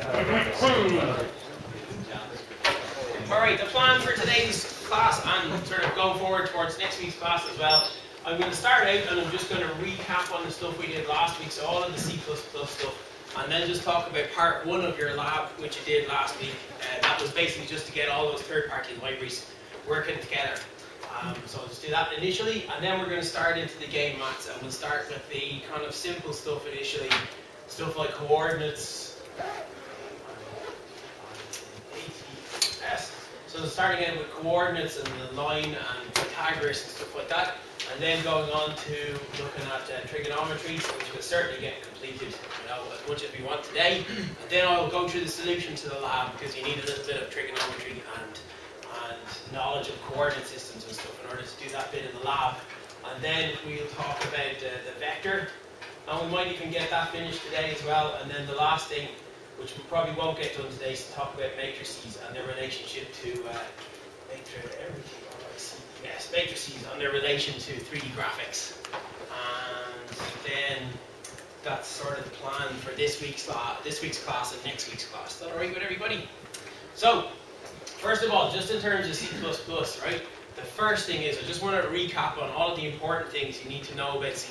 Alright, the plan for today's class and sort of going forward towards next week's class as well, I'm going to start out and I'm just going to recap on the stuff we did last week, so all of the C++ stuff, and then just talk about part 1 of your lab, which you did last week. That was basically just to get all those third-party libraries working together. So I'll just do that initially, and then we're going to start into the game maths, and we'll start with the kind of simple stuff initially, stuff like coordinates. So starting out with coordinates and the line and Pythagoras and stuff like that, and then going on to looking at trigonometry, which will certainly get completed, as much as we want today. And then I'll go through the solution to the lab, because you need a little bit of trigonometry and knowledge of coordinate systems and stuff in order to do that bit in the lab. And then we'll talk about the vector, and we might even get that finished today as well. And then the last thing, which we probably won't get done today, is to talk about matrices and their relationship to matrices and their relation to 3D graphics. And then that's sort of the plan for this week's class and next week's class. Is that alright with everybody? So, first of all, just in terms of C++, right? The first thing is I just want to recap on all of the important things you need to know about C++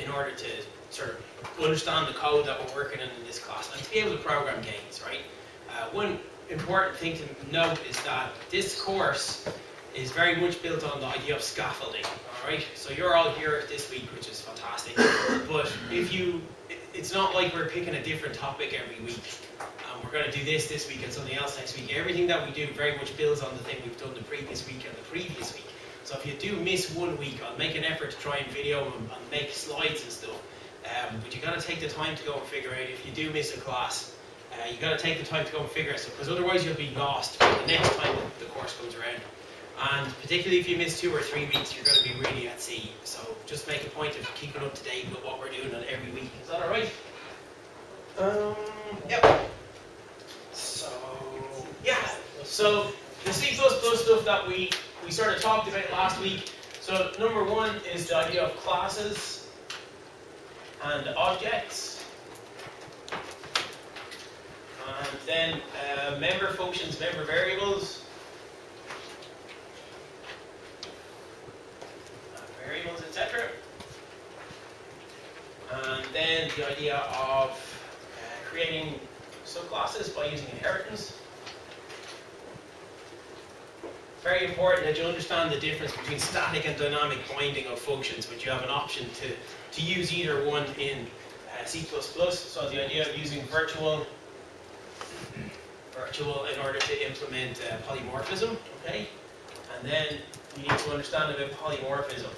in order to sort of understand the code that we're working in this class and to be able to program games, right? One important thing to note is that this course is very much built on the idea of scaffolding, alright? So you're all here this week, which is fantastic, but it's not like we're picking a different topic every week. We're going to do this week and something else next week. Everything that we do very much builds on the thing we've done the previous week and the previous week. So if you do miss one week, I'll make an effort to try and video and make slides and stuff. But you got to take the time to go and figure out if you do miss a class. You got to take the time to go and figure it out, because otherwise you'll be lost the next time the course comes around. And particularly if you miss 2 or 3 weeks, you're going to be really at sea. So just make a point of keeping up to date with what we're doing on every week. Is that alright? Yep. So the C++ stuff that we sort of talked about last week. So number 1 is the idea of classes and objects. And then member functions, member variables. Variables, etc. And then the idea of creating subclasses by using inheritance. Very important that you understand the difference between static and dynamic binding of functions, which you have an option to use either one in C++. So the idea of using virtual in order to implement polymorphism, okay? And then you need to understand about polymorphism.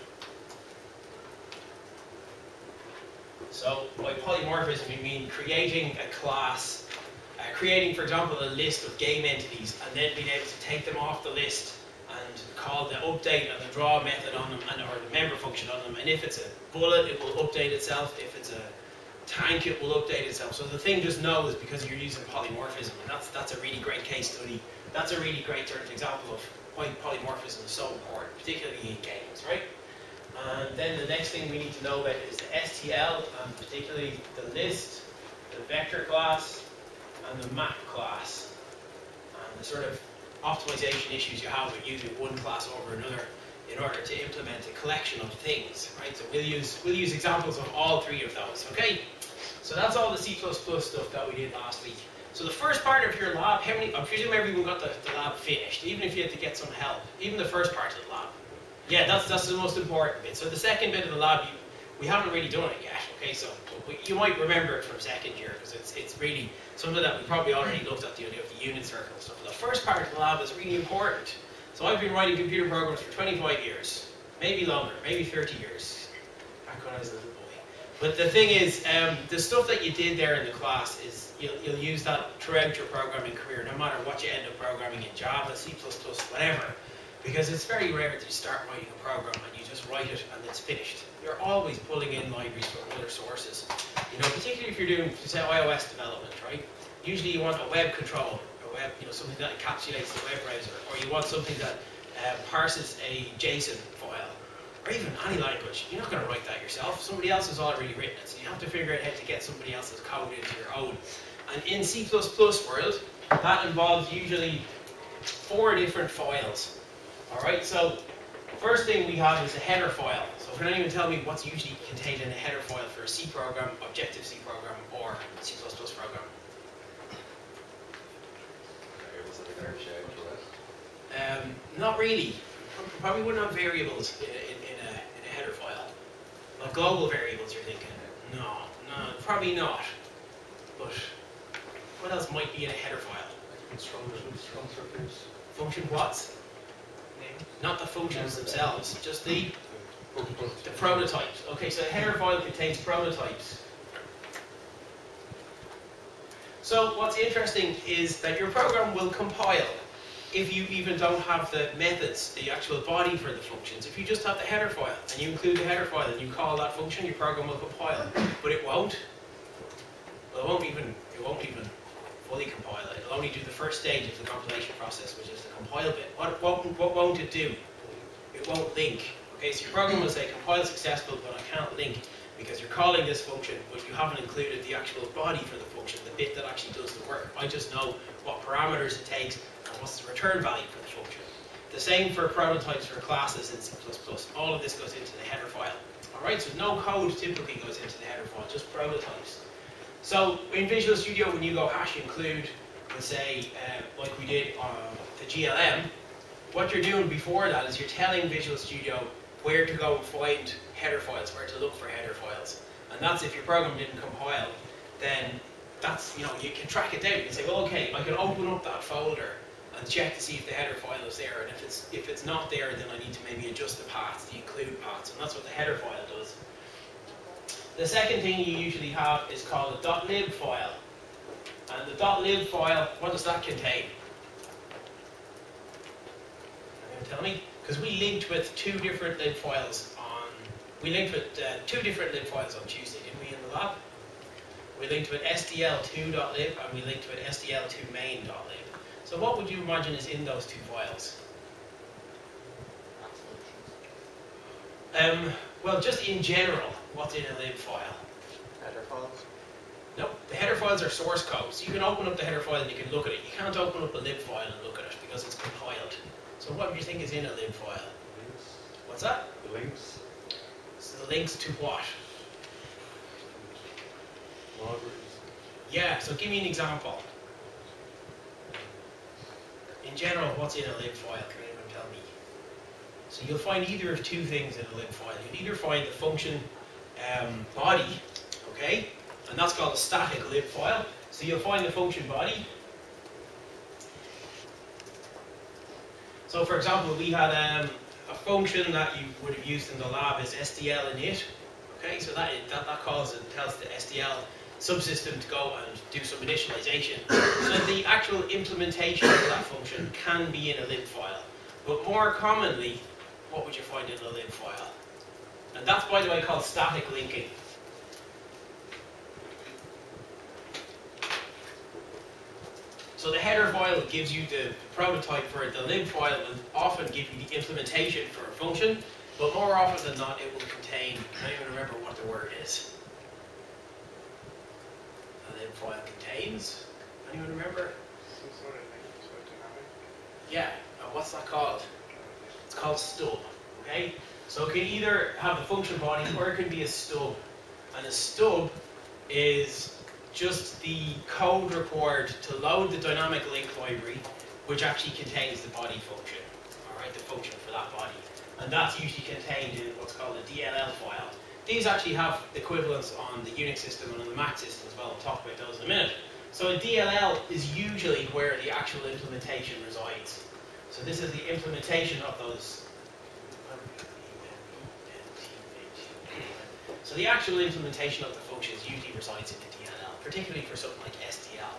So by polymorphism, we mean creating a class, creating, for example, a list of game entities, and then being able to take them off the list and call the update and the draw method on them, or the member function on them. And if it's a bullet, it will update itself. If it's a tank, it will update itself. So the thing just knows because you're using polymorphism, and that's a really great case study. That's a really great sort of example of why polymorphism is so important, particularly in games, right? And then the next thing we need to know about is the STL, and particularly the list, the vector class, and the map class, and the sort of optimization issues you have with using one class over another in order to implement a collection of things, right? So we'll use examples of all 3 of those, okay? So that's all the C++ stuff that we did last week. So the first part of your lab, I presume everyone got the lab finished, even if you had to get some help, even the first part of the lab. Yeah, that's the most important bit. So the second bit of the lab, we haven't really done it yet, okay? So you might remember it from second year, because it's really something that we probably already looked at, the idea of the unit circle and stuff. But the first part of the lab is really important. So I've been writing computer programs for 25 years, maybe longer, maybe 30 years, back when I was a little boy. But the thing is, the stuff that you did there in the class is, you'll use that throughout your programming career, no matter what you end up programming in Java, C++, whatever. Because it's very rare to start writing a program and you just write it and it's finished. You're always pulling in libraries from other sources. Particularly if you're doing, say, iOS development, right? Usually you want a web control, something that encapsulates the web browser, or you want something that parses a JSON file, or even any language, you're not going to write that yourself. Somebody else has already written it, so you have to figure out how to get somebody else's code into your own. And in C++ world, that involves usually 4 different files. Alright, so first thing we have is a header file. So can anyone tell me what's usually contained in a header file for a C program, Objective-C program, or C++ program? Not really. Probably wouldn't have variables in a header file. Like global variables, you're thinking? No, probably not. But what else might be in a header file? Function what's? Not the functions themselves, just the prototypes. Okay, so a header file contains prototypes. So what's interesting is that your program will compile if you even don't have the methods, the actual body for the functions. If you just have the header file and you include the header file and you call that function, your program will compile. But it won't. Well, it won't even fully compile it. It'll only do the first stage of the compilation process, which is the compile bit. What won't it do? It won't link. Okay, so your program will say compile successful, but I can't link because you're calling this function, but you haven't included the actual body for the function, the bit that actually does the work. I just know what parameters it takes and what's the return value for the function. The same for prototypes for classes in C++. All of this goes into the header file. Alright, so no code typically goes into the header file, just prototypes. So in Visual Studio, when you go hash include, let's say, like we did on the GLM, what you're doing before that is you're telling Visual Studio where to go and find header files, where to look for header files. And that's if your program didn't compile, then that's, you can track it down. You can say, well, okay, I can open up that folder and check to see if the header file is there. And if it's not there, then I need to maybe adjust the paths, the include paths. And that's what the header file does. The second thing you usually have is called a .lib file. And the .lib file, what does that contain? Can you tell me? Because we linked with 2 different lib files on, Tuesday, didn't we, in the lab? We linked with SDL2.lib and we linked with SDL2main.lib. So what would you imagine is in those 2 files? Well, just in general, what's in a lib file? Header files? Nope, the header files are source code. So you can open up the header file and you can look at it. You can't open up a lib file and look at it because it's compiled. So what do you think is in a lib file? Links. What's that? The links. So the links to what? Libraries. Yeah, so give me an example. In general, what's in a lib file? Can anyone tell me? So you'll find either of 2 things in a lib file. You'll either find the function body, okay? And that's called a static lib file. So you'll find the function body. So for example, we had a function that you would have used in the lab is SDL init. Okay, so that calls and tells the SDL subsystem to go and do some initialization. So the actual implementation of that function can be in a lib file. But more commonly, what would you find in a lib file? And that's, by the way, called static linking. So the header file gives you the prototype for it. The lib file will often give you the implementation for a function, but more often than not, it will contain, I don't even remember what the word is. A lib file contains, anyone remember? Some sort of link to a dynamic. Yeah, and what's that called? It's called stub, okay? So it can either have the function body or it can be a stub. And a stub is just the code required to load the dynamic link library, which actually contains the body function, alright, the function for that body. And that's usually contained in what's called a DLL file. These actually have equivalents on the Unix system and on the Mac system as well. I'll talk about those in a minute. So a DLL is usually where the actual implementation resides. So this is the implementation of those. So the actual implementation of the functions usually resides in the DLL, particularly for something like SDL.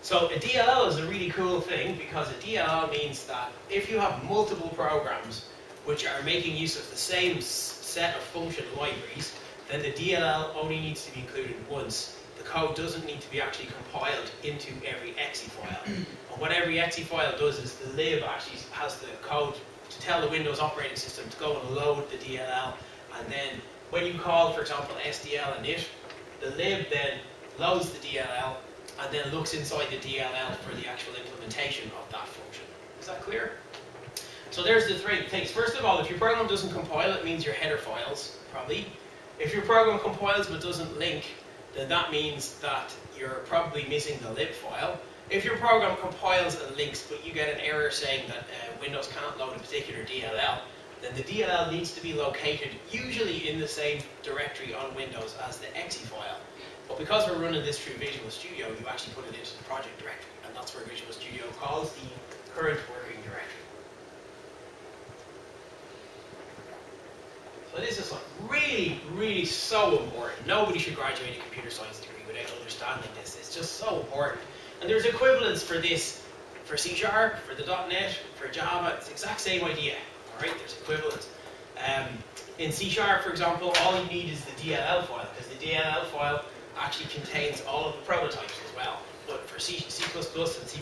So a DLL is a really cool thing because a DLL means that if you have multiple programs which are making use of the same set of function libraries, then the DLL only needs to be included once. The code doesn't need to be actually compiled into every exe file. And what every exe file does is the lib actually has the code to tell the Windows operating system to go and load the DLL, and then when you call, for example, SDL init, the lib then loads the DLL and then looks inside the DLL for the actual implementation of that function. Is that clear? So there's the three things. First of all, if your program doesn't compile, it means your header files, probably. If your program compiles but doesn't link, then that means that you're probably missing the lib file. If your program compiles and links, but you get an error saying that Windows can't load a particular DLL, then the DLL needs to be located usually in the same directory on Windows as the exe file. But because we're running this through Visual Studio, you actually put it into the project directory, and that's where Visual Studio calls the current working directory. So this is like really, really so important. Nobody should graduate a computer science degree without understanding this. It's just so important. And there's equivalents for this for C#, for the .NET, for Java. It's the exact same idea. All right, there's equivalents. In C#, for example, all you need is the DLL file, because the DLL file actually contains all of the prototypes as well. But for C++ and C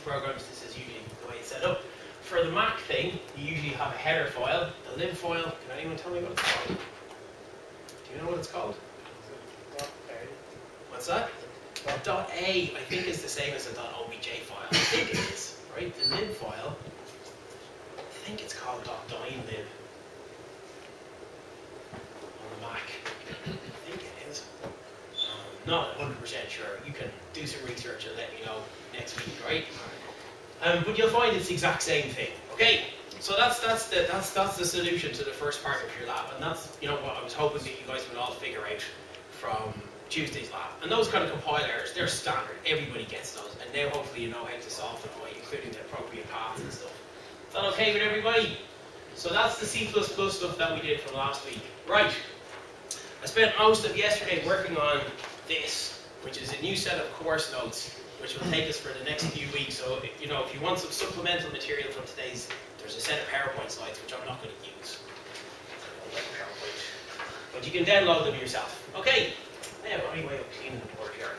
programs, this is usually the way it's set up. For the Mac thing, you usually have a header file, the lib file. Can anyone tell me what it's called? Do you know what it's called? What's that? .a, I think, is the same as a .obj file. I think it is, right? The lib file, I think it's called .dynlib on the Mac. I think it is. Not 100% sure. You can do some research and let me know next week, right? But you'll find it's the exact same thing. Okay, so that's the solution to the first part of your lab, and that's what I was hoping that you guys would all figure out from Tuesday's lab. And those kind of compile errors, they're standard. Everybody gets those, and now hopefully you know how to solve them by including the appropriate paths and stuff. Is that okay with everybody? So that's the C++ stuff that we did from last week. Right. I spent most of yesterday working on this, which is a new set of course notes, which will take us for the next few weeks. So, if you want some supplemental material from today's, there's a set of PowerPoint slides, which I'm not going to use. But you can download them yourself. Okay. Now, any way of cleaning the board here?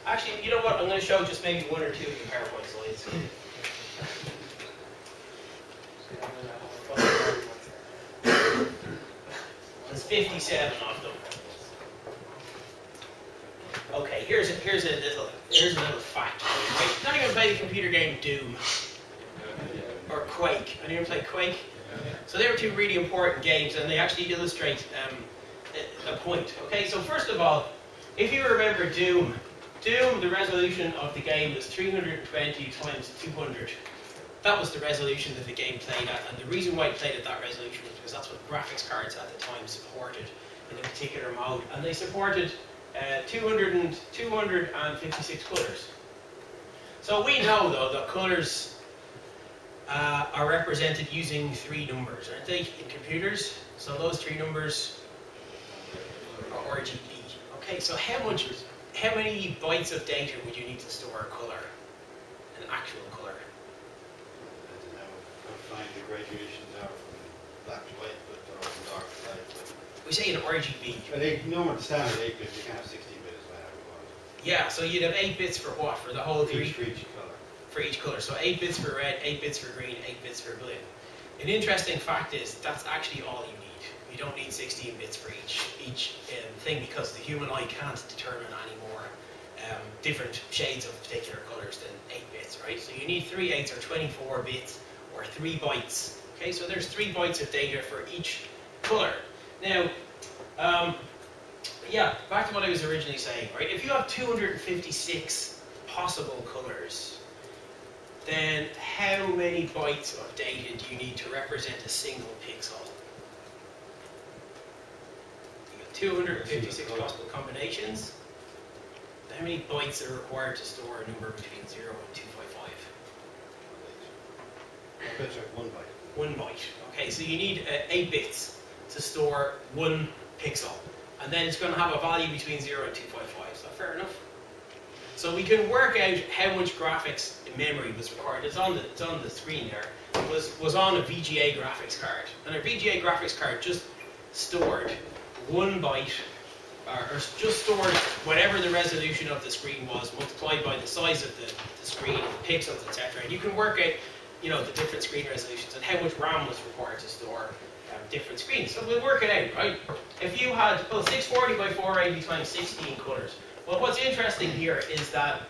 Actually, you know what? I'm going to show just maybe one or two of your PowerPoint slides. There's 57 of them. Okay, here's a little fact. Right? Not even play the computer game Doom or Quake. Anyone play Quake? So they were two really important games, and they actually illustrate a point. Okay, so first of all, if you remember Doom, the resolution of the game was 320 times 200. That was the resolution that the game played at, and the reason why it played at that resolution was because that's what graphics cards at the time supported in a particular mode, and they supported 256 colours. So we know, though, that colours are represented using three numbers, aren't they, in computers? So those three numbers are RGB. Okay, so how many bytes of data would you need to store a colour, an actual colour? I don't know. I'll find the graduations are from black to white, but they're from dark to light. We say an RGB. But normal standard 8-bit, you can have 16-bit as well. Yeah, so you'd have 8 bits for what? For the whole three? For each colour. For each colour. So 8 bits for red, 8 bits for green, 8 bits for blue. An interesting fact is that's actually all you need. You don't need 16 bits for each thing, because the human eye can't determine any more different shades of particular colours than 8 bits, right? So you need 3 8s or 24 bits or 3 bytes. Okay, so there's 3 bytes of data for each colour. Now, yeah, back to what I was originally saying, right? If you have 256 possible colours, then how many bytes of data do you need to represent a single pixel? You got 256 possible combinations. How many bytes are required to store a number between 0 and 255? Bits are 1 byte. 1 byte. Okay, so you need 8 bits to store 1 pixel. And then it's going to have a value between 0 and 255. Is that fair enough? So we can work out how much graphics memory was required. It's on the screen there. It was on a VGA graphics card. And a VGA graphics card just stored 1 byte, or just stored whatever the resolution of the screen was, multiplied by the size of the screen, the pixels, etc. And you can work out, you know, the different screen resolutions and how much RAM was required to store different screens. So we'll work it out, right? If you had, well, 640 by 480 times 16 colors. Well, what's interesting here is that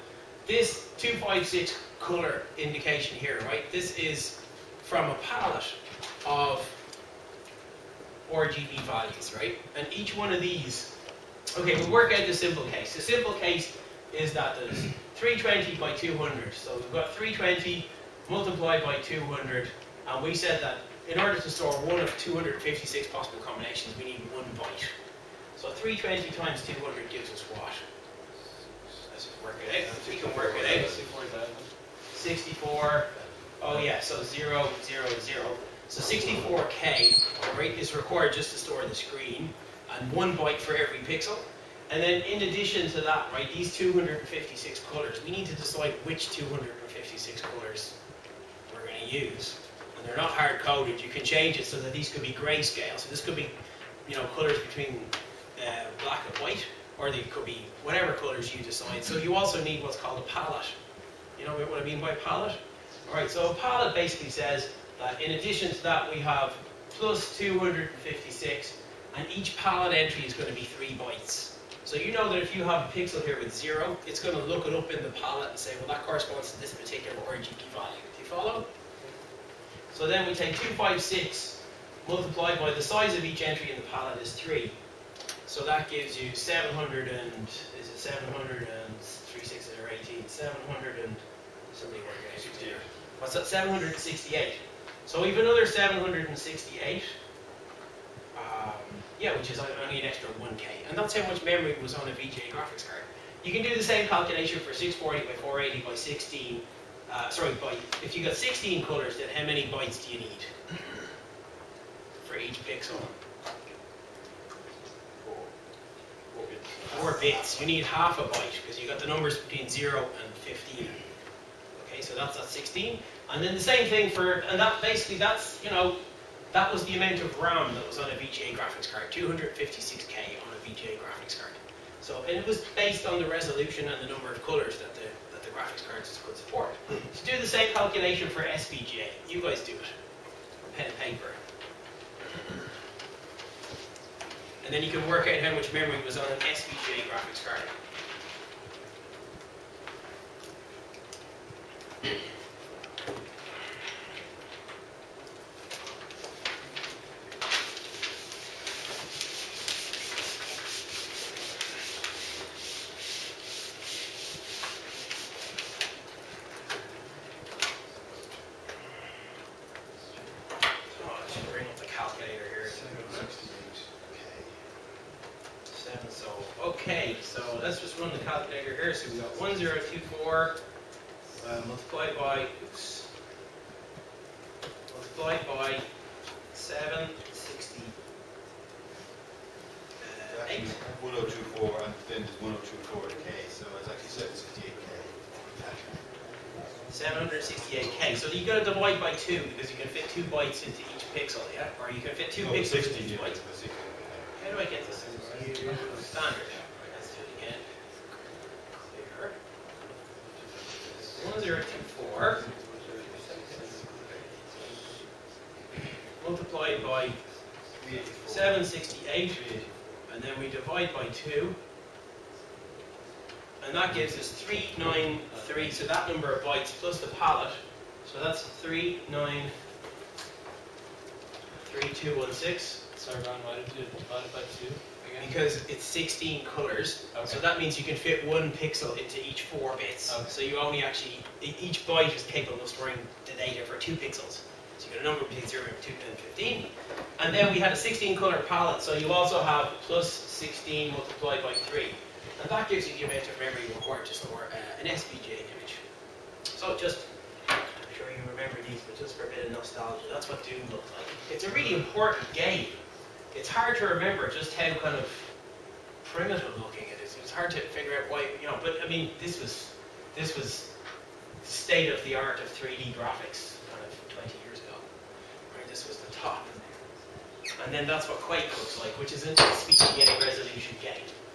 this 256 color indication here, right? This is from a palette of RGB values, right? And each one of these, okay, we'll work out the simple case. The simple case is that there's 320 by 200. So we've got 320 multiplied by 200, and we said that in order to store one of 256 possible combinations, we need 1 byte. So 320 times 200 gives us what? Let's just work it out. We can work it out. 64. Oh yeah, so 0, 0, 0. So 64K, right, is required just to store the screen, and 1 byte for every pixel. And then in addition to that, right, these 256 colors, we need to decide which 256 colors we're going to use. And they're not hard coded. You can change it so that these could be grayscale. So this could be, you know, colors between black and white, or they could be whatever colors you decide. So you also need what's called a palette. You know what I mean by palette? Alright, so a palette basically says that in addition to that we have plus 256, and each palette entry is going to be 3 bytes. So you know that if you have a pixel here with 0, it's going to look it up in the palette and say, well, that corresponds to this particular RGB value. Do you follow? So then we take 256 multiplied by the size of each entry in the palette is 3. So that gives you 700 and, is it 700 and 3 6s are 18, 700 and, somebody work it out here. What's that? 768. So we have another 768. Yeah, which is only an extra 1K. And that's how much memory was on a VGA graphics card. You can do the same calculation for 640 by 480 by 16. If you got 16 colors, then how many bytes do you need for each pixel? 4 bits. You need half a byte because you got the numbers between 0 and 15. Okay, so that's at 16. And then the same thing for, and that basically, that's, you know, that was the amount of RAM that was on a VGA graphics card, 256K on a VGA graphics card. So, and it was based on the resolution and the number of colors that the graphics cards could support. To do the same calculation for SVGA, you guys do it. Pen and paper. And then you can work out how much memory was on an SVGA graphics card. Let's just run the calculator here. So we got 1024 multiplied by 768. 1024 and then there's 1024K, so it's actually 768K. 768K. So you got to divide by 2 because you can fit 2 bytes into each pixel, yeah? Or you can fit 2 pixels into each byte. How do I get this? Standard. 1024 multiplied by 768, and then we divide by 2, and that gives us 393. So that number of bytes plus the palette, so that's 393216. Sorry, Ron, why did you divide it by 2? Because it's 16 colors, okay. So that means you can fit 1 pixel into each 4 bits. Okay. So you only actually, each byte is capable of storing the data for 2 pixels. So you got a number between 0 and 2 and 15. And then we had a 16 color palette, so you also have plus 16 multiplied by 3. And that gives you the amount of memory required to store an SVGA image. So just, I'm sure you remember these, but just for a bit of nostalgia, that's what Doom looked like. It's a really important game. It's hard to remember just how kind of primitive looking it is. It's hard to figure out why, you know, but I mean, this was state of the art of 3D graphics kind of 20 years ago. Right, this was the top. And then that's what Quake looks like, which is a SPGA resolution game.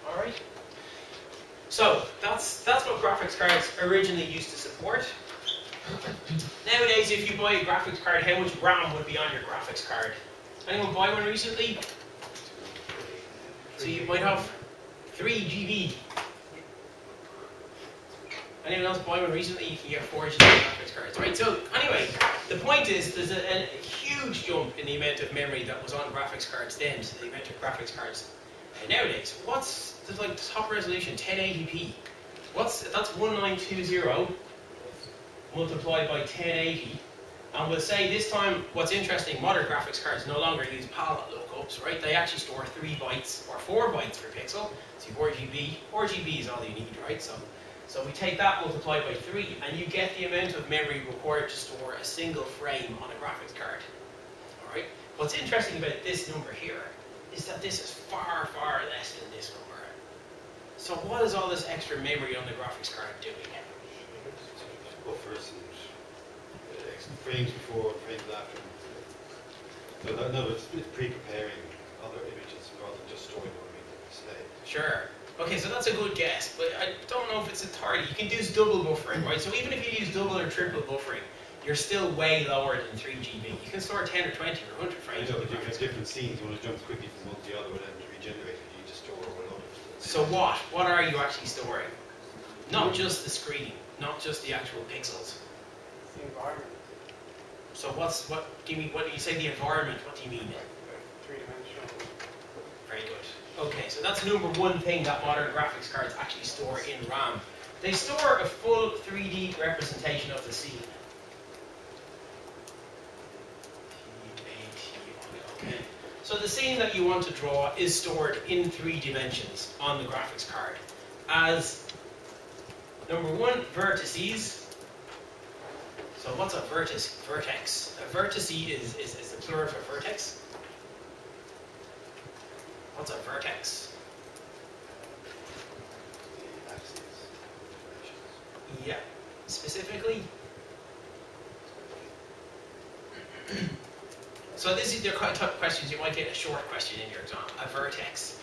Alright? So, that's what graphics cards originally used to support. Nowadays, if you buy a graphics card, how much RAM would be on your graphics card? Anyone buy one recently? So you might have 3 GB. Anyone else buy one recently? You can get 4 GB graphics cards, right? So anyway, the point is there's a huge jump in the amount of memory that was on graphics cards then to the amount of graphics cards nowadays. What's the top resolution? 1080p. That's 1920 multiplied by 1080. And we'll say this time, what's interesting, modern graphics cards no longer use palette lookups, right? They actually store 3 bytes or 4 bytes per pixel. So 4 GB. 4 GB is all you need, right? So we take that multiplied by 3, and you get the amount of memory required to store a single frame on a graphics card. Alright? What's interesting about this number here is that this is far, far less than this number. So what is all this extra memory on the graphics card doing? Buffers and frames before, frames after. So no, it's pre-preparing other images rather than just storing what we display. Sure. Okay, so that's a good guess, but I don't know if it's entirely. You can use double buffering, right? So even if you use double or triple buffering, you're still way lower than 3 GB. You can store 10 or 20 or 100 frames. You know, different scenes, you want to jump quickly from one to the other and then regenerate it, you just store one over. So what are you actually storing? Not just the screen, not just the actual pixels. The environment. So what do you say the environment, what do you mean? Three-dimensional. Very good. Okay, so that's number one thing that modern graphics cards actually store in RAM. They store a full 3D representation of the scene. Okay. So the scene that you want to draw is stored in 3 dimensions on the graphics card as number one, vertices. So what's a vertex? A vertice is the plural for vertex. What's a vertex? The axes, dimensions. Yeah, specifically. So this is the kind of type of questions you might get a short question in your exam. A vertex.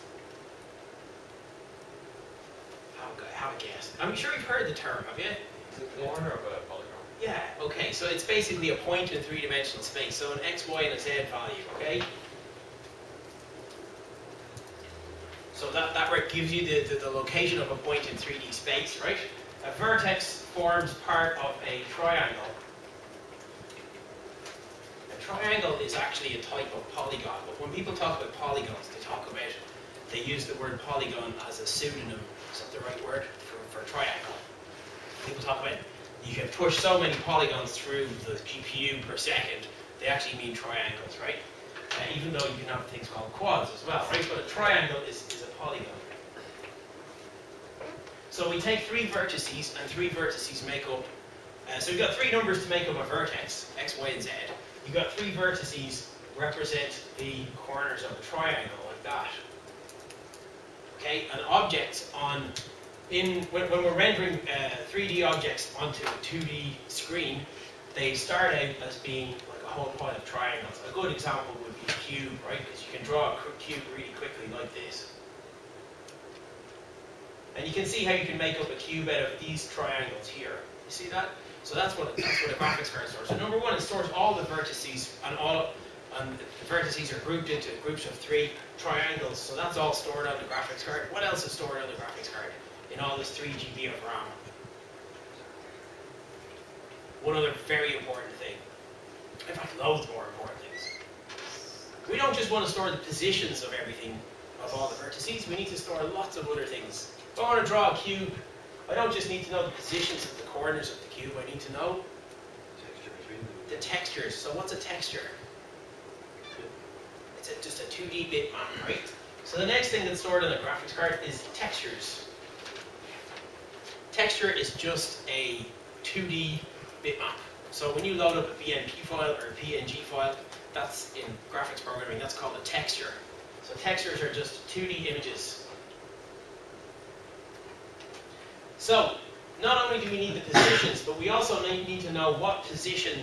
Have a guess. I'm sure you've heard the term, have you? Is it the corner of a polygon? Yeah, okay, so it's basically a point in 3-dimensional space, so an x, y, and a z value, okay? So that gives you the location of a point in 3D space, right? A vertex forms part of a triangle. A triangle is actually a type of polygon, but when people talk about polygons, they use the word polygon as a pseudonym. Is that the right word for triangle? People talk about you can push so many polygons through the GPU per second, they actually mean triangles, right? Even though you can have things called quads as well, right? But a triangle is a polygon. So we take 3 vertices, and 3 vertices make up, so we've got 3 numbers to make up a vertex, x, y, and z. You've got 3 vertices represent the corners of a triangle, like that. Okay, and objects when we're rendering 3D objects onto a 2D screen, they start out as being like a whole pile of triangles. A good example would be a cube, right? Because you can draw a cube really quickly like this. And you can see how you can make up a cube out of these triangles here. You see that? So that's what a graphics card stores. So number one, it stores all the vertices, and the vertices are grouped into groups of 3 triangles. So that's all stored on the graphics card. What else is stored on the graphics card in all this 3 GB of RAM? One other very important thing. In fact, loads more important things. We don't just want to store the positions of everything, of all the vertices. We need to store lots of other things. If I want to draw a cube, I don't just need to know the positions of the corners of the cube. I need to know Texture between them. the textures. So what's a texture? It's just a 2D bitmap, right? So the next thing that's stored on the graphics card is textures. Texture is just a 2D bitmap. So when you load up a BMP file or a PNG file, that's in graphics programming, that's called a texture. So textures are just 2D images. So not only do we need the positions, but we also need to know what position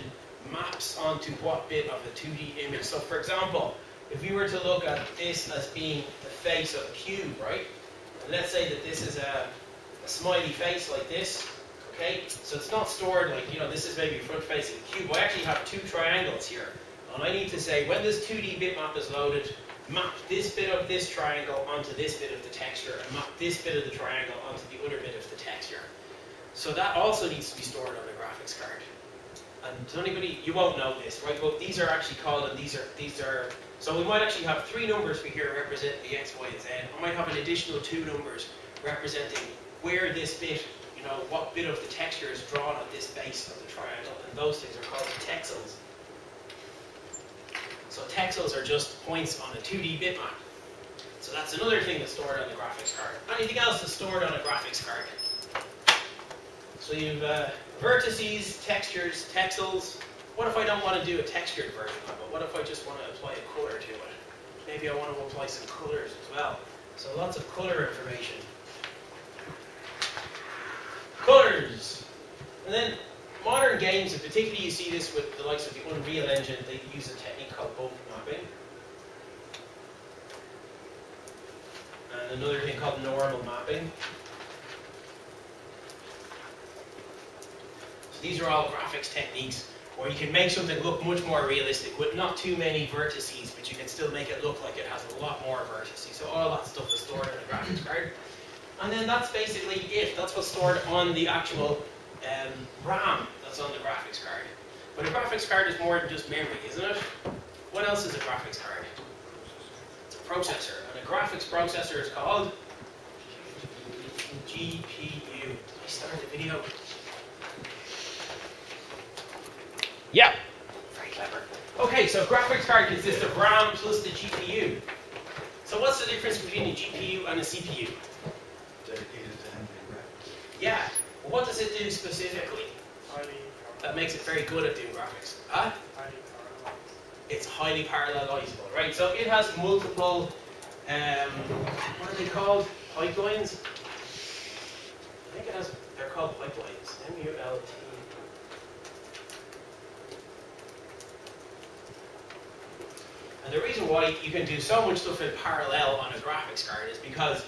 maps onto what bit of a 2D image. So for example, if we were to look at this as being the face of a cube, right? And let's say that this is a smiley face like this, okay? So it's not stored like, you know, this is maybe front face of a cube. I actually have two triangles here. And I need to say, when this 2D bitmap is loaded, map this bit of this triangle onto this bit of the texture, and map this bit of the triangle onto the other bit of the texture. So that also needs to be stored on a graphics card. And to anybody, you won't know this, right? But these are actually called, and these are, so we might actually have 3 numbers for here representing the X, Y, and Z. I might have an additional 2 numbers representing where this bit, you know, what bit of the texture is drawn at this base of the triangle, and those things are called texels. So texels are just points on a 2D bitmap. So that's another thing that's stored on the graphics card. Anything else that's stored on a graphics card? So you've vertices, textures, texels. What if I don't want to do a textured version of it? What if I just want to apply a color to it? Maybe I want to apply some colors as well. So lots of color information. Colors. And then modern games, and particularly you see this with the likes of the Unreal Engine, they use a technique called bump mapping. And another thing called normal mapping. So these are all graphics techniques where you can make something look much more realistic with not too many vertices, but you can still make it look like it has a lot more vertices. So all that stuff is stored in a graphics card. And then that's basically it. That's what's stored on the actual RAM that's on the graphics card. But a graphics card is more than just memory, isn't it? What else is a graphics card? It's a processor. And a graphics processor is called GPU. I started the video. Yeah, very clever. Okay, so graphics card consists of RAM plus the GPU. So what's the difference between a GPU and a CPU? Dedicated to handling graphics. Yeah, well, what does it do specifically that makes it very good at doing graphics? Huh? It's highly parallelizable, right? So it has multiple, what are they called? Pipelines? I think it has, they're called pipelines. M-U-L-T. And the reason why you can do so much stuff in parallel on a graphics card is because,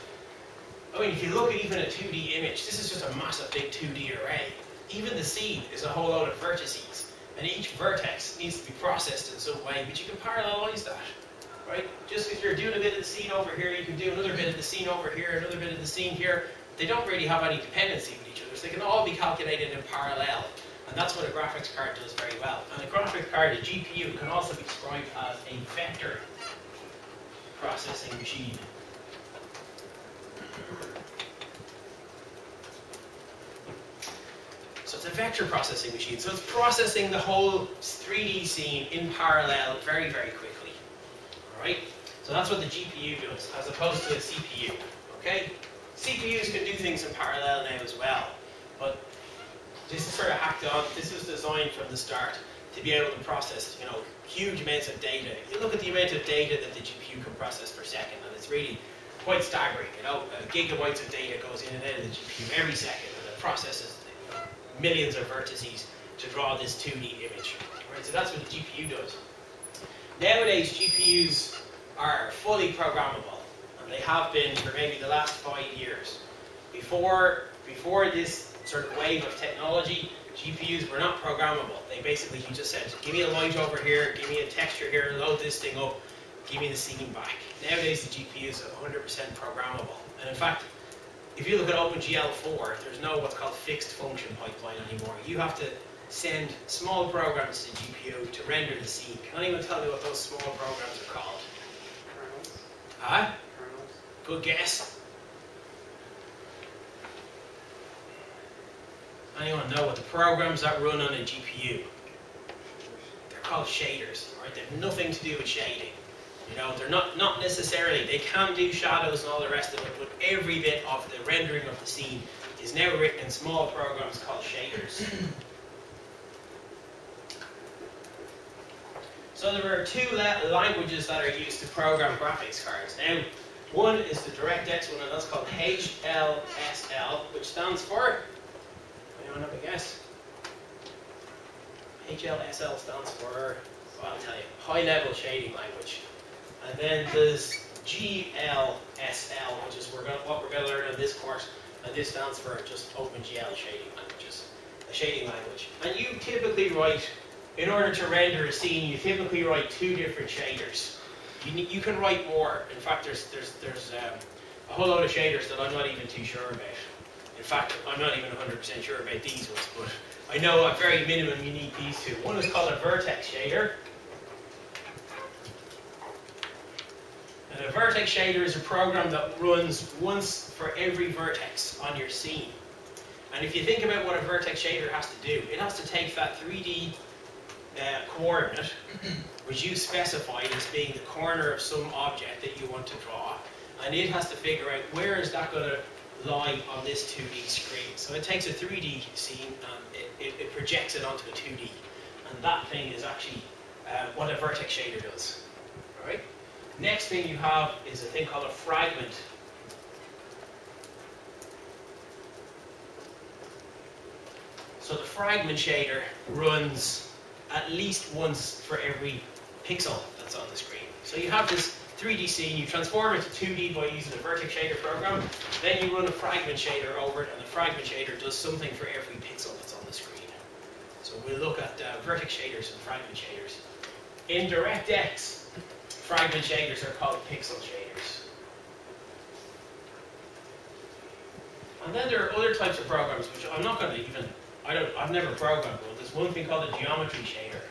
I mean, if you look at even a 2D image, this is just a massive big 2D array. Even the scene is a whole load of vertices, and each vertex needs to be processed in some way, but you can parallelize that, right? Just because you're doing a bit of the scene over here, you can do another bit of the scene over here, another bit of the scene here. They don't really have any dependency with each other, so they can all be calculated in parallel. And that's what a graphics card does very well. And a graphics card, a GPU, can also be described as a vector processing machine. So it's a vector processing machine. So it's processing the whole 3D scene in parallel very, very quickly. Alright? So that's what the GPU does, as opposed to a CPU. Okay? CPUs can do things in parallel now as well. But this is sort of hacked on. This was designed from the start to be able to process, you know, huge amounts of data. You look at the amount of data that the GPU can process per second, and it's really quite staggering. You know, gigabytes of data goes in and out of the GPU every second, and it processes, you know, millions of vertices to draw this 2D image. Right? So that's what the GPU does. Nowadays, GPUs are fully programmable, and they have been for maybe the last 5 years. Before this sort of wave of technology, GPUs were not programmable. They basically, you just said, give me a light over here, give me a texture here, load this thing up, give me the scene back. Nowadays the GPUs are 100% programmable. And in fact, if you look at OpenGL4, there's no what's called fixed function pipeline anymore. You have to send small programs to the GPU to render the scene. Can anyone tell me what those small programs are called? Kernels. Huh? Kernels. Good guess. Anyone know what the programs that run on a GPU? They're called shaders, right? They have nothing to do with shading. You know, they're not necessarily, they can do shadows and all the rest of it, but every bit of the rendering of the scene is now written in small programs called shaders. So there are 2 languages that are used to program graphics cards. Now, one is the DirectX one, and that's called HLSL, which stands for, anyone have a guess? HLSL stands for, well, I'll tell you, High Level Shading Language. And then there's GLSL, which is what we're going to learn in this course, and this stands for just OpenGL shading languages, a shading language. And you typically write, in order to render a scene, you typically write 2 different shaders. You can write more. In fact, there's a whole load of shaders that I'm not even too sure about. In fact, I'm not even 100% sure about these ones, but I know at very minimum you need these 2. One is called a vertex shader. And a vertex shader is a program that runs once for every vertex on your scene. And if you think about what a vertex shader has to do, it has to take that 3D coordinate, which you specified as being the corner of some object that you want to draw, and it has to figure out where is that going to lie on this 2D screen. So it takes a 3D scene and it projects it onto a 2D. And that thing is actually what a vertex shader does. All right? Next thing you have is a thing called a fragment. So the fragment shader runs at least once for every pixel that's on the screen. So you have this 3D scene, you transform it to 2D by using a vertex shader program, then you run a fragment shader over it, and the fragment shader does something for every pixel that's on the screen. So we'll look at vertex shaders and fragment shaders. In DirectX, fragment shaders are called pixel shaders. And then there are other types of programs which I'm not going to even, I've never programmed, but there's one thing called a geometry shader.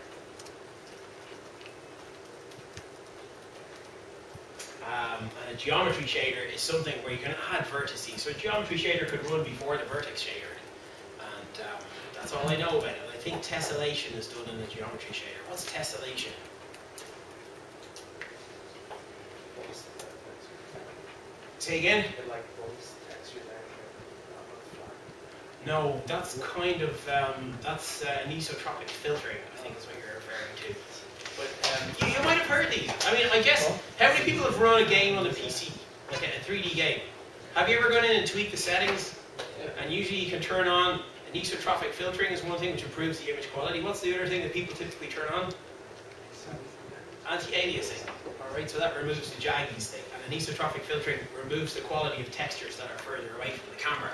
And a geometry shader is something where you can add vertices. So a geometry shader could run before the vertex shader. And that's all I know about it. I think tessellation is done in the geometry shader. What's tessellation? Say again? Like those textures out No, that's kind of, that's anisotropic filtering, I think is what you're referring to. But you might have heard these. I mean, I guess, how many people have run a game on the PC? Like a 3D game? Have you ever gone in and tweaked the settings? And usually you can turn on anisotropic filtering is one thing which improves the image quality. What's the other thing that people typically turn on? Anti-aliasing. Alright, so that removes the jaggies thing. And anisotropic filtering removes the quality of textures that are further away from the camera.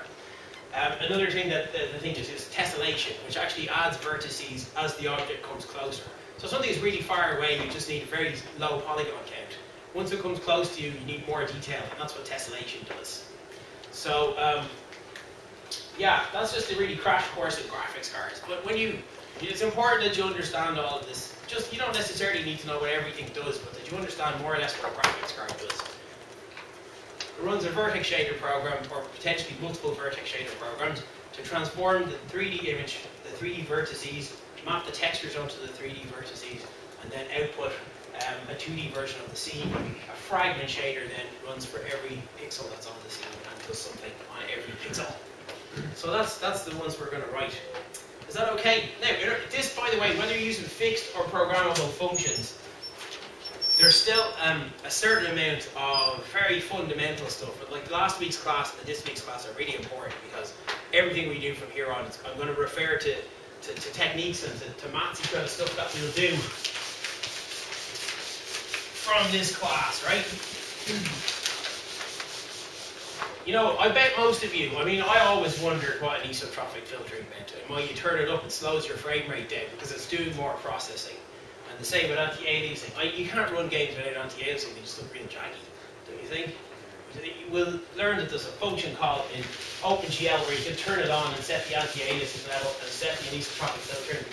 Another thing that the thing is tessellation, which actually adds vertices as the object comes closer. So something is really far away, you just need a very low polygon count. Once it comes close to you, you need more detail, and that's what tessellation does. So, yeah, that's just a really crash course in graphics cards. But it's important that you understand all of this. Just, you don't necessarily need to know what everything does, but that you understand more or less what a graphics card does. It runs a vertex shader program, or potentially multiple vertex shader programs, to transform the 3D image, the 3D vertices, map the textures onto the 3D vertices, and then output a 2D version of the scene. A fragment shader then runs for every pixel that's on the scene and does something on every pixel. So that's the ones we're going to write. Is that okay? Now, this, by the way, whether you're using fixed or programmable functions, there's still a certain amount of very fundamental stuff. But like last week's class and this week's class are really important because everything we do from here on, I'm going to refer to techniques and to mathsy kind of stuff that we'll do from this class, right? You know, I bet most of you, I mean, I always wondered what anisotropic filtering meant. And when you turn it up, it slows your frame rate down because it's doing more processing. And the same with anti-aliasing. You can't run games without anti-aliasing, they just look real jaggy, don't you think? We'll learn that there's a function called in OpenGL where you can turn it on and set the anti-aliasing level and set the anisotropic filtering.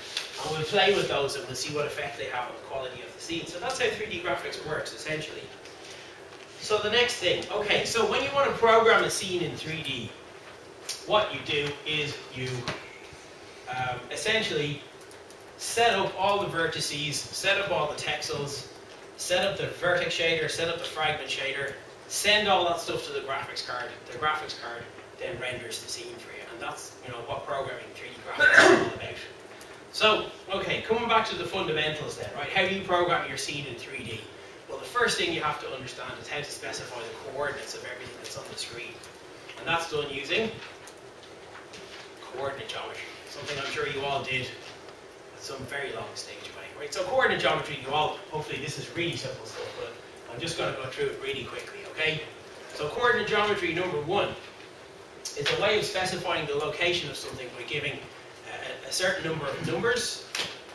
And we'll play with those and we'll see what effect they have on the quality of the scene. So that's how 3D graphics works, essentially. So the next thing, okay, so when you want to program a scene in 3D, what you do is you essentially set up all the vertices, set up all the texels, set up the vertex shader, set up the fragment shader, send all that stuff to the graphics card. The graphics card then renders the scene for you, and that's, you know, what programming 3D graphics is all about. So, okay, coming back to the fundamentals then, right? How do you program your scene in 3D? Well, the first thing you have to understand is how to specify the coordinates of everything that's on the screen. And that's done using coordinate geometry, something I'm sure you all did at some very long stage away, right? So coordinate geometry, you all, hopefully this is really simple stuff, but I'm just going to go through it really quickly, okay? So coordinate geometry number 1 is a way of specifying the location of something by giving a certain number of numbers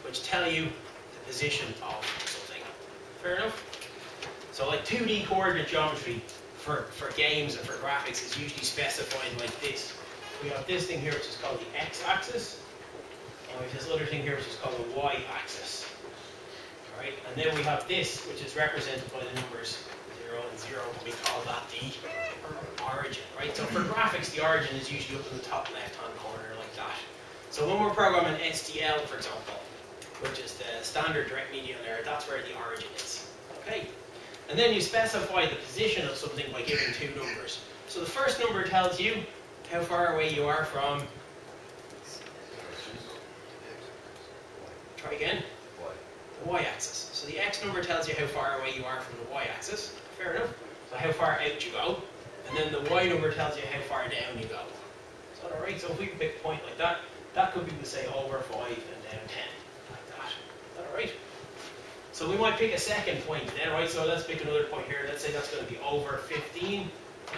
which tell you the position of something. Fair enough? So like 2D coordinate geometry for games and for graphics is usually specified like this. We have this thing here which is called the x-axis, and we have this other thing here which is called the y-axis. Alright, and then we have this which is represented by the numbers 0 and 0, and we call that the origin. Right? So for graphics, the origin is usually up in the top left-hand corner like that. So when we're programming STL, for example, which is the standard direct median layer, that's where the origin is. Okay? And then you specify the position of something by giving 2 numbers. So the first number tells you how far away you are from... Try again. The y-axis. So the x number tells you how far away you are from the y-axis. Fair enough. So how far out you go. And then the y number tells you how far down you go. Is that alright? So if we pick a point like that, that could be, we'll say, over 5 and down 10. Like that. Is that alright? So we might pick a second point then, right? So let's pick another point here. Let's say that's going to be over 15, and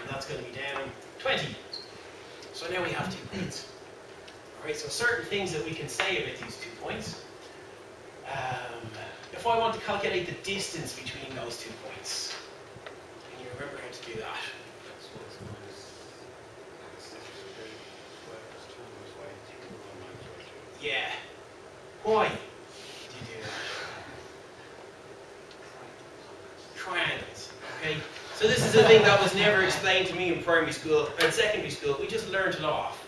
that's going to be down 20. So now we have 2 points. Alright, so certain things that we can say about these 2 points. If I want to calculate the distance between those 2 points, can you remember how to do that? Yeah. Why do you do that? Triangles. Okay? So this is a thing that was never explained to me in primary school and secondary school. We just learned it off.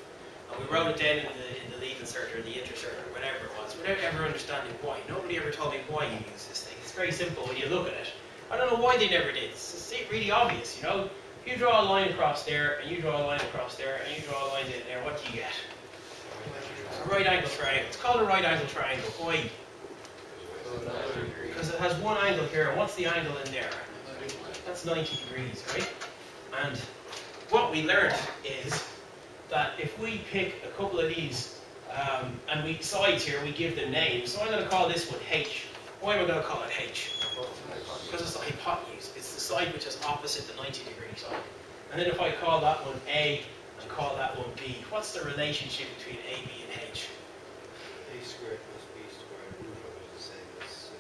And we wrote it down in the leave insert or the insert or whatever it was, without ever understanding why. Nobody ever told me why you use this thing. It's very simple when you look at it. I don't know why they never did. It's really obvious, you know? If you draw a line across there, and you draw a line across there, and you draw a line in there, what do you get? A right angle triangle. It's called a right angle triangle. Why? Because it has one angle here. And what's the angle in there? That's 90 degrees, right? And what we learned is that if we pick a couple of these, and we sides here, we give them names. So I'm going to call this one H. Why am I going to call it H? Because it's the hypotenuse. It's the side which is opposite the 90 degree side. And then if I call that one A and call that one B, what's the relationship between A, B, and H? A squared plus B squared root of it is the same as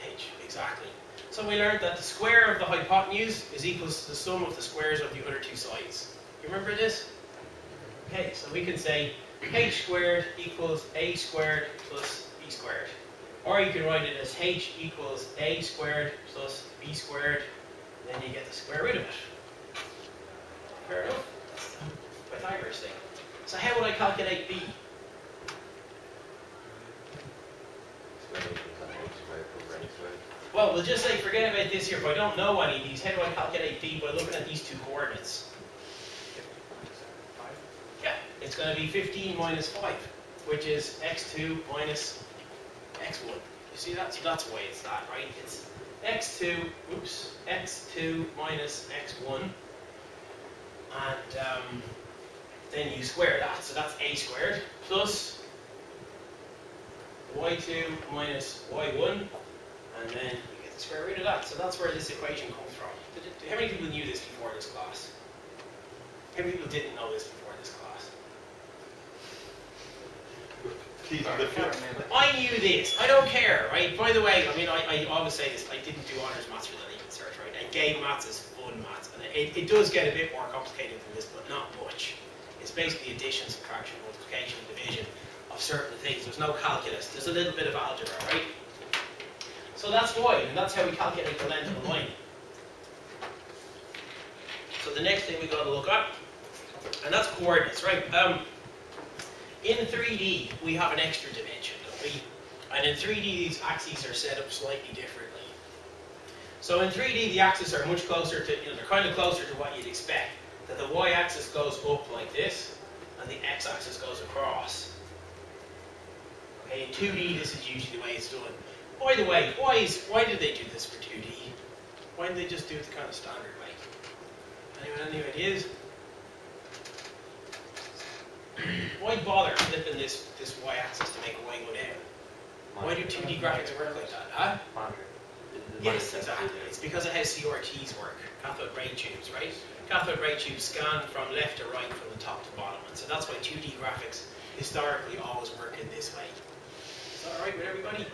H. H, exactly. So we learned that the square of the hypotenuse is equals to the sum of the squares of the other 2 sides. You remember this? Okay, so we can say H squared equals A squared plus B squared. Or you can write it as H equals A squared plus B squared, and then you get the square root of it. Fair enough? That's the Pythagoras thing. So how would I calculate B? Well, we'll just say forget about this here. If I don't know any of these, how do I calculate B? By looking at these 2 coordinates. Yeah, it's going to be 15 minus 5, which is x2 minus x1. You see that? So that's why it's that, right? It's x2 minus x1, and then you square that. So that's a squared plus y2 minus y1, and then you get the square root of that. So that's where this equation comes from. How many people knew this before this class? How many people didn't know this before this class? I knew this. I don't care, right? By the way, I mean, I always say this. I didn't do honours maths for the leaving cert, right? I gave maths as fun maths, and it does get a bit more complicated than this, but not much. It's basically addition, subtraction, multiplication, division of certain things. There's no calculus. There's a little bit of algebra, right? So that's why, and that's how we calculate the length of a line. So the next thing we got to look at, and that's coordinates, right? In 3D, we have an extra dimension, don't we? And in 3D, these axes are set up slightly differently. So in 3D, the axes are much closer to, they're kind of closer to what you'd expect. That the y-axis goes up like this, and the x-axis goes across. Okay, in 2D, this is usually the way it's done. By the way, why did they do this for 2D? Why didn't they just do it the kind of standard way? Anyone have any ideas? Why bother flipping this y-axis to make y go down? Why do 2D graphics work like that? Huh? Yes, exactly. It's because of how CRTs work, cathode ray tubes, right? Cathode ray tubes scan from left to right, from the top to bottom, and so that's why 2D graphics historically always work in this way. Is that alright with everybody?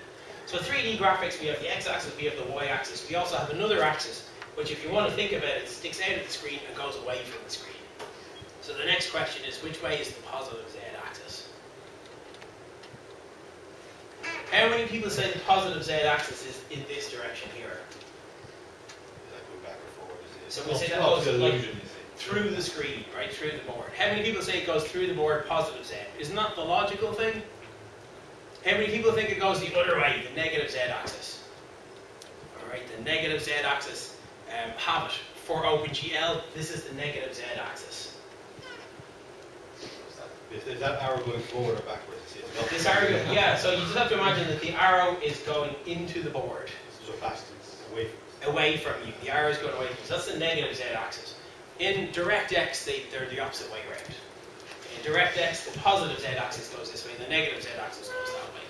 So 3D graphics, we have the x-axis, we have the y-axis, we also have another axis, which if you want to think about it, sticks out of the screen and goes away from the screen. So the next question is, which way is the positive z-axis? How many people say the positive z-axis is in this direction here? So we say that goes like through the screen, right, through the board. How many people say it goes through the board positive z? Isn't that the logical thing? How many people think it goes the other way, the negative z-axis? Alright, the negative z-axis, have it. For OpenGL, this is the negative z-axis. Is that arrow going forward or backwards? This arrow, yeah, so you just have to imagine that the arrow is going into the board. So fast, it's away from it. Away from you. The arrow is going away from you. So that's the negative z-axis. In DirectX, they're the opposite way around. In DirectX, the positive z-axis goes this way, and the negative z-axis goes that way.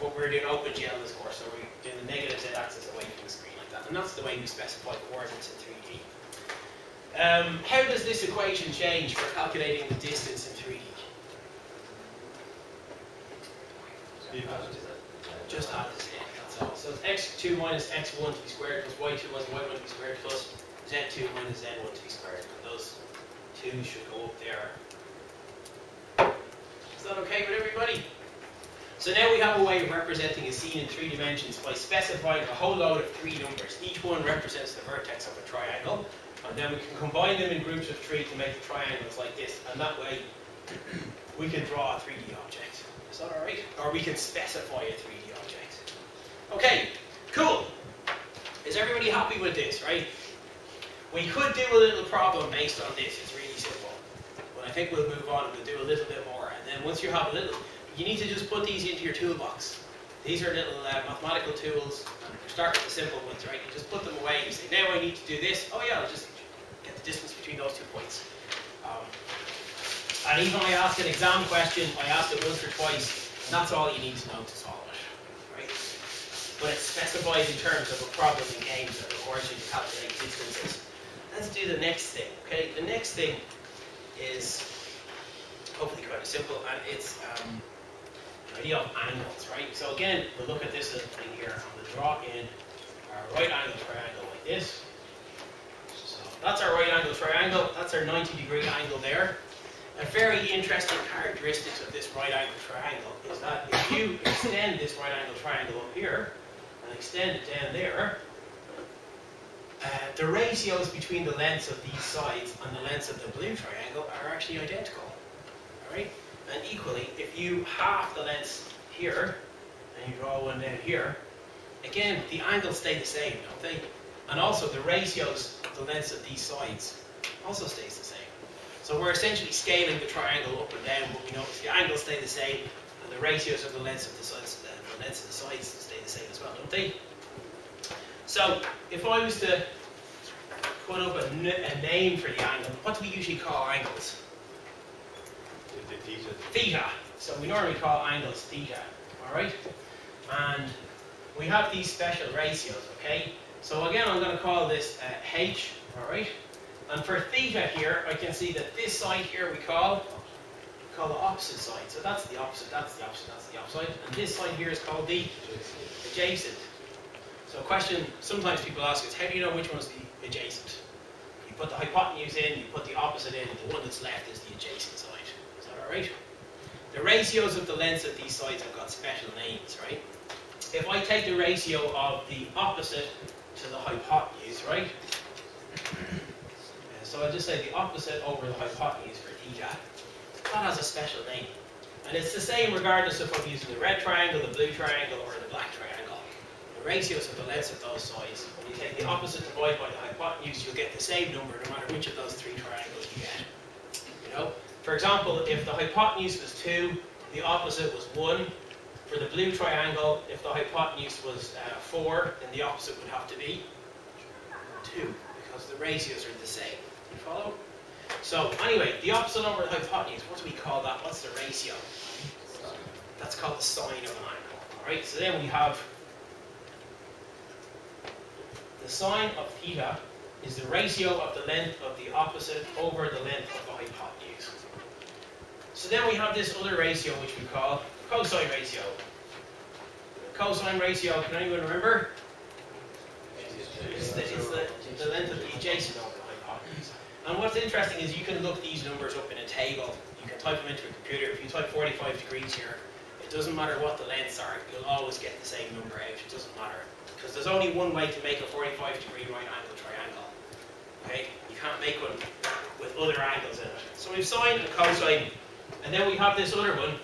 But we're doing OpenGL this course, so we're doing the negative z-axis away from the screen like that. And that's the way we specify coordinates in 3D. How does this equation change for calculating the distance in 3D? Just add this in, that's all. So it's x2 minus x1 to be squared plus y2 minus y1 to be squared plus z2 minus z1 to be squared. And those two should go up there. Is that okay with everybody? So now we have a way of representing a scene in 3 dimensions by specifying a whole load of 3 numbers. Each one represents the vertex of a triangle. And then we can combine them in groups of 3 to make the triangles like this. And that way we can draw a 3D object. Is that alright? Or we can specify a 3D object. Okay, cool. Is everybody happy with this, right? We could do a little problem based on this. It's really simple. But I think we'll move on and we'll do a little bit more. And then once you have a little, you need to just put these into your toolbox. These are little mathematical tools. And we start with the simple ones, right? You just put them away. You say, now I need to do this. Oh yeah, I'll just get the distance between those 2 points. And even when I ask an exam question, I ask it once or twice, and that's all you need to know to solve it, right? But it's specified in terms of a problem in games that requires you to calculate distances. Let's do the next thing, okay? The next thing is hopefully kind of simple, and it's the idea of angles, right? So again, we'll look at this little thing here, and we'll draw in our right angle triangle like this. So that's our right angle triangle, that's our 90-degree angle there. A very interesting characteristic of this right angle triangle is that if you extend this right angle triangle up here and extend it down there, the ratios between the lengths of these sides and the lengths of the blue triangle are actually identical. Alright? And equally, if you half the lengths here and you draw one down here, again, the angles stay the same, don't they? And also the ratios of the lengths of these sides also stays the same. So we're essentially scaling the triangle up and down, but we notice the angles stay the same, and the ratios of the lengths of the sides, stay the same as well, don't they? So if I was to put up a name for the angle, what do we usually call angles? Theta. So we normally call angles theta. All right, and we have these special ratios. Okay. So again, I'm going to call this h. All right. And for theta here, I can see that this side here we call the opposite side. So that's the opposite, that's the opposite, that's the opposite. And this side here is called the adjacent. So a question sometimes people ask is, how do you know which one's the adjacent? You put the hypotenuse in, you put the opposite in, and the one that's left is the adjacent side. Is that alright? The ratios of the lengths of these sides have got special names, right? If I take the ratio of the opposite to the hypotenuse, right? So I'll just say the opposite over the hypotenuse for theta. That has a special name. And it's the same regardless if I'm using the red triangle, the blue triangle, or the black triangle. The ratios of the lengths of those sides. When you take the opposite divided by the hypotenuse, you'll get the same number no matter which of those 3 triangles you get. You know? For example, if the hypotenuse was 2, the opposite was 1. For the blue triangle, if the hypotenuse was 4, then the opposite would have to be 2, because the ratios are the same. You follow? So anyway, the opposite over the hypotenuse, what do we call that? What's the ratio? That's called the sine of an angle. Alright, so then we have the sine of theta is the ratio of the length of the opposite over the length of the hypotenuse. So then we have this other ratio which we call cosine ratio. Cosine ratio, can anyone remember? It's the length of the adjacent over the hypotenuse. And what's interesting is you can look these numbers up in a table. You can type them into a computer. If you type 45 degrees here, it doesn't matter what the lengths are, you'll always get the same number out. It doesn't matter. Because there's only one way to make a 45 degree right angle triangle. Okay? You can't make one with other angles in it. So we've sine and cosine, and then we have this other one,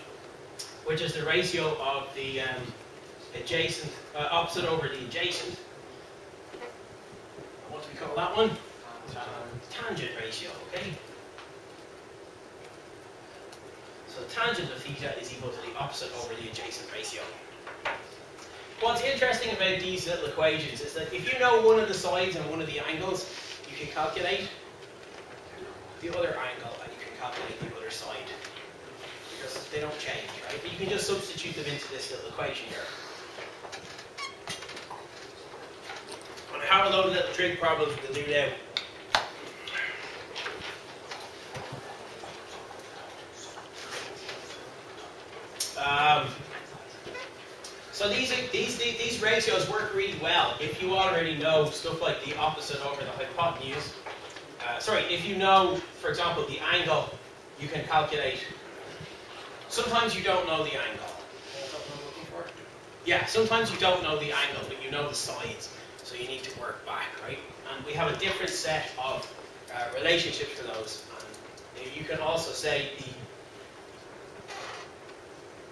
which is the ratio of the adjacent, opposite over the adjacent. And what do we call that one? Tangent ratio, okay? So tangent of theta is equal to the opposite over the adjacent ratio. What's interesting about these little equations is that if you know one of the sides and one of the angles, you can calculate the other angle and you can calculate the other side. Because they don't change, right? But you can just substitute them into this little equation here. And I have a load of little trig problems we'll do now. So these ratios work really well if you already know stuff like the opposite over the hypotenuse. If you know, for example, the angle, you can calculate. Sometimes you don't know the angle. Yeah, sometimes you don't know the angle, but you know the sides, so you need to work back, right? And we have a different set of relationships to those. And you can also say the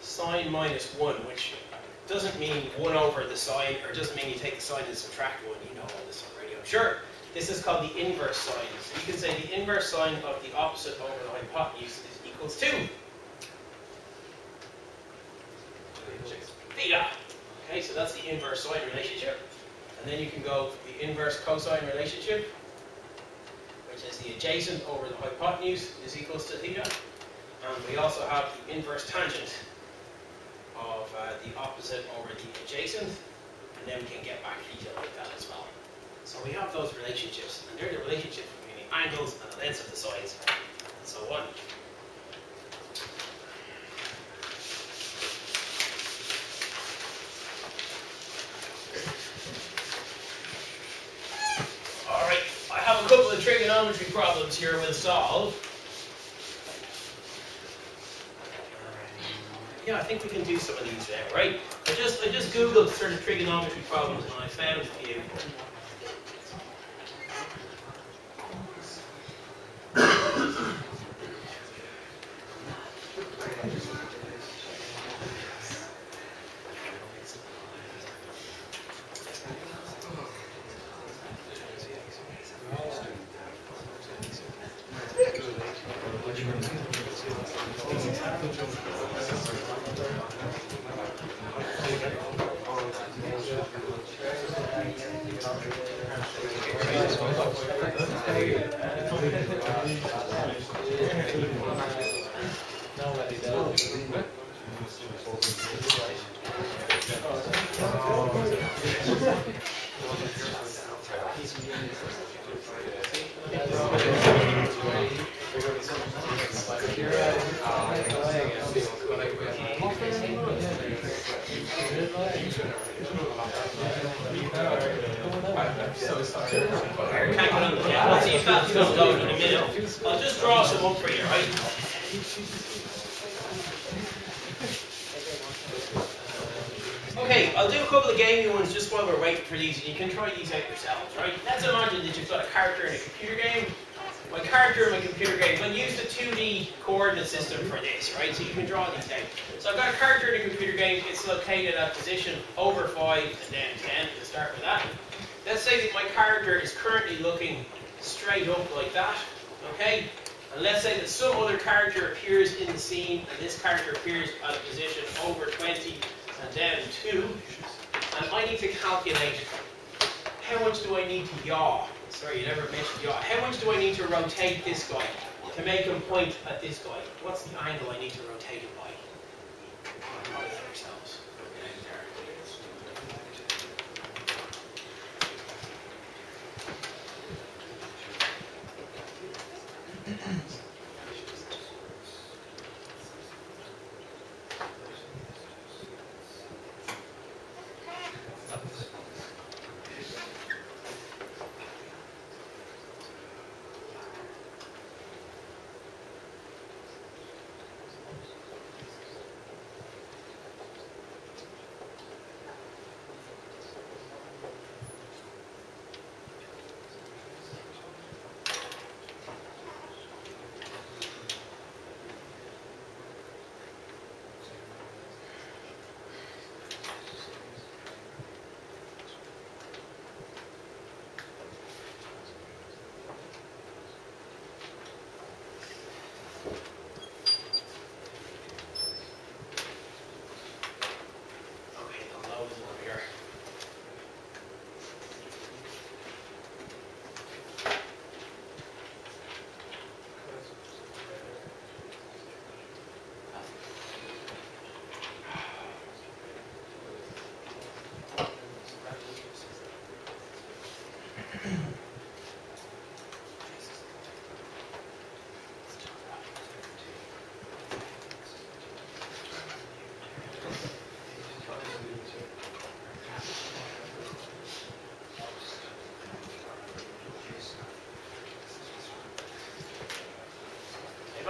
sine minus 1, which doesn't mean 1 over the sine, or doesn't mean you take the sine and subtract 1. You know all this already, I'm sure. This is called the inverse sine. So you can say the inverse sine of the opposite over the hypotenuse is equals to theta. Okay, so that's the inverse sine relationship. And then you can go the inverse cosine relationship, which is the adjacent over the hypotenuse is equals to theta. And we also have the inverse tangent of the opposite over the adjacent, and then we can get back theta like that as well. So we have those relationships, and they're the relationships between the angles and the lengths of the sides, and so on. Alright, I have a couple of trigonometry problems here we'll solve. Yeah, I think we can do some of these now, right? I just googled sort of trigonometry problems and I found a few. Let's see if that's going to load in a minute. I'll just draw some up for you, right? Okay, I'll do a couple of gamey ones just while we're waiting for these, and you can try these out yourselves, right? Let's imagine that you've got a character in a computer game. My character in my computer game, I'll use the 2D coordinate system for this, right? So you can draw these out. So I've got a character in a computer game, it's located at position over 5 and then 10, to start with that. Let's say that my character is currently looking straight up like that, okay? And let's say that some other character appears in the scene, and this character appears at a position over 20 and down 2. And I need to calculate how much do I need to yaw. Sorry, you never mentioned yaw. How much do I need to rotate this guy to make him point at this guy? What's the angle I need to rotate him by?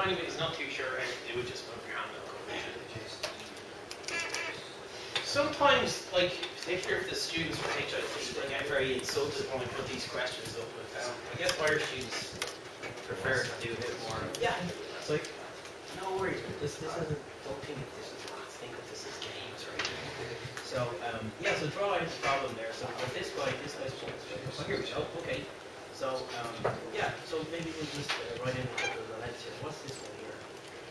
finding it is not too sure how to do it, just put up your hand on it. Sometimes, like, particularly if the students from HIT, they get very insulted when we put these questions up. But I guess Irish students prefer to do a bit more. Yeah, it's like, no worries, this isn't, don't think of this as maths, think of this as games, right? So, yeah, so draw out the problem there. So, with this guy's, oh, here we go, okay. So, yeah, so maybe we'll just write in a couple of the lengths here. What's this one here?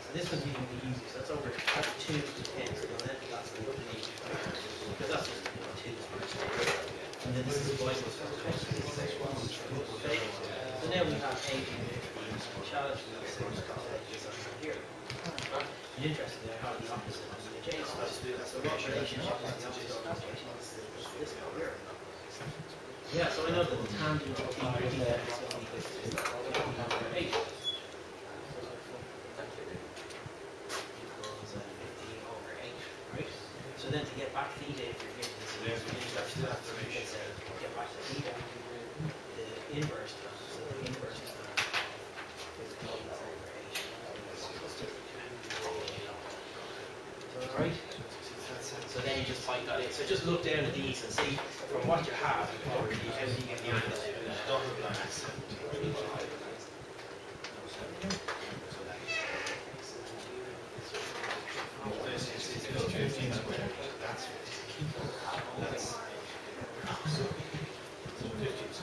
So this one's even the easiest. That's over, that's 2 to 10, so the length, that's the 8. Because that's just, 2. And then this is the Bible stuff. Okay, so now we have 8 and 15. Challenge me to say this here. I'm interested in how the opposite of the adjacent. So what relationship is the opposite of the adjacent? This one here. Yeah, so I know that the tangent of theta is going to be equal to 8. Equals 15 over 8, right? So then to get back theta, if you're given this, you still have to get back to theta, the inverse term. So the inverse term is theta over 8. So, right? So then you just type that in. So just look down at these and see from what you have, how do you get the angle out of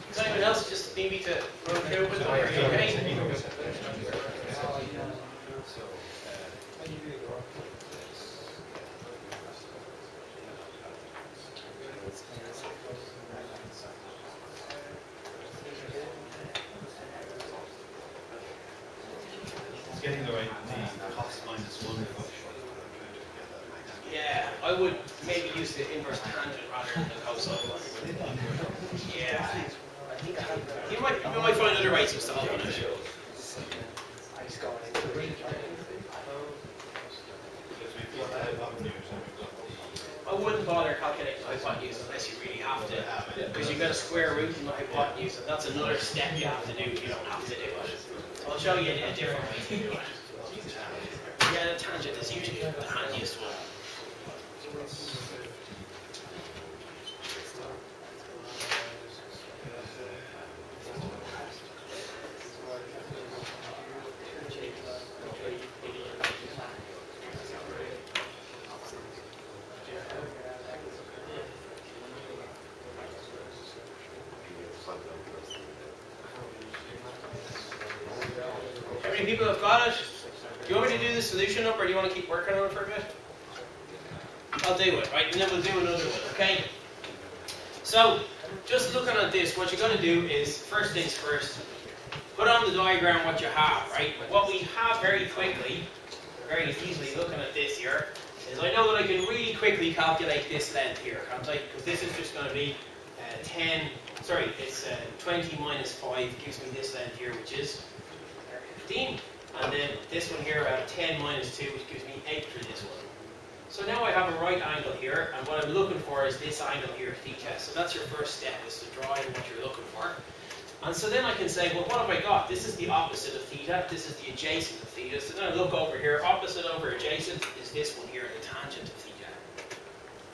Does anyone else just need me to run through with it? Are you okay? Getting the right cos minus 1 function. Yeah, I would maybe use the inverse tangent rather than the cosine. Yeah. You might find other ways of solving it. I wouldn't bother calculating the hypotenuse unless you really have to, because you've got a square root in the hypotenuse, and that's another step you have to do if you don't have to do it. So I'll show you a different way to do it. Yeah, the tangent is usually the handiest one. How many people have got it? Do you want me to do the solution up, or do you want to keep working on it for a bit? I'll do it, right? And then we'll do another one, okay? So, just looking at this, what you're going to do is, first things first, put on the diagram what you have, right? What we have very quickly, very easily looking at this here, is I know that I can really quickly calculate this length here, can't I? Because this is just going to be 20 minus 5 gives me this length here, which is 15. And then this one here, 10 minus 2, which gives me 8 for this one. So now I have a right angle here, and what I'm looking for is this angle here, theta. So that's your first step, is to draw in what you're looking for. And so then I can say, well, what have I got? This is the opposite of theta, this is the adjacent of theta. So then I look over here, opposite over adjacent is this one here, the tangent of theta.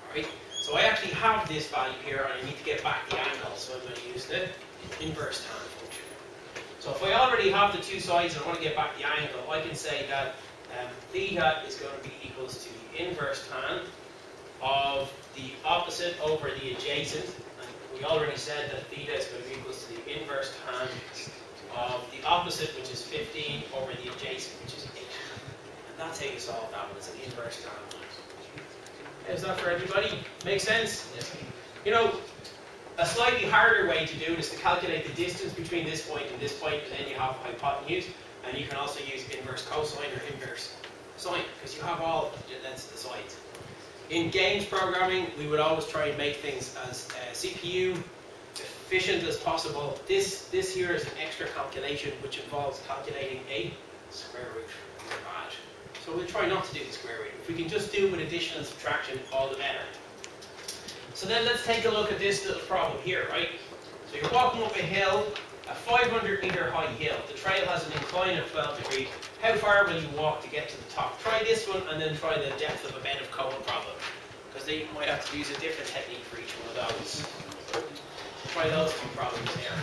Alright, so I actually have this value here, and I need to get back the angle, so I'm going to use the inverse tan function. So if I already have the two sides and I want to get back the angle, I can say that theta is going to be equals to the inverse tan of the opposite over the adjacent. And we already said that theta is going to be equals to the inverse tan of the opposite, which is 15, over the adjacent, which is 8. And that's how you solve that one. It's an inverse tan. Is that for everybody? Make sense? Yes. You know, a slightly harder way to do it is to calculate the distance between this point and this point, and then you have hypotenuse, and you can also use inverse cosine or inverse sine, because you have all the lengths of the sides. In games programming, we would always try and make things as CPU efficient as possible. This here is an extra calculation which involves calculating a square root. Bad. So we'll try not to do the square root. If we can just do it with addition and subtraction, all the better. So then let's take a look at this little problem here, right? So you're walking up a hill, a 500 meter high hill. The trail has an incline of 12 degrees. How far will you walk to get to the top? Try this one and then try the depth of a bed of coal problem. Because they might have to use a different technique for each one of those. Try those two problems there.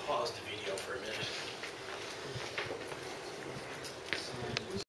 Pause the video for a minute.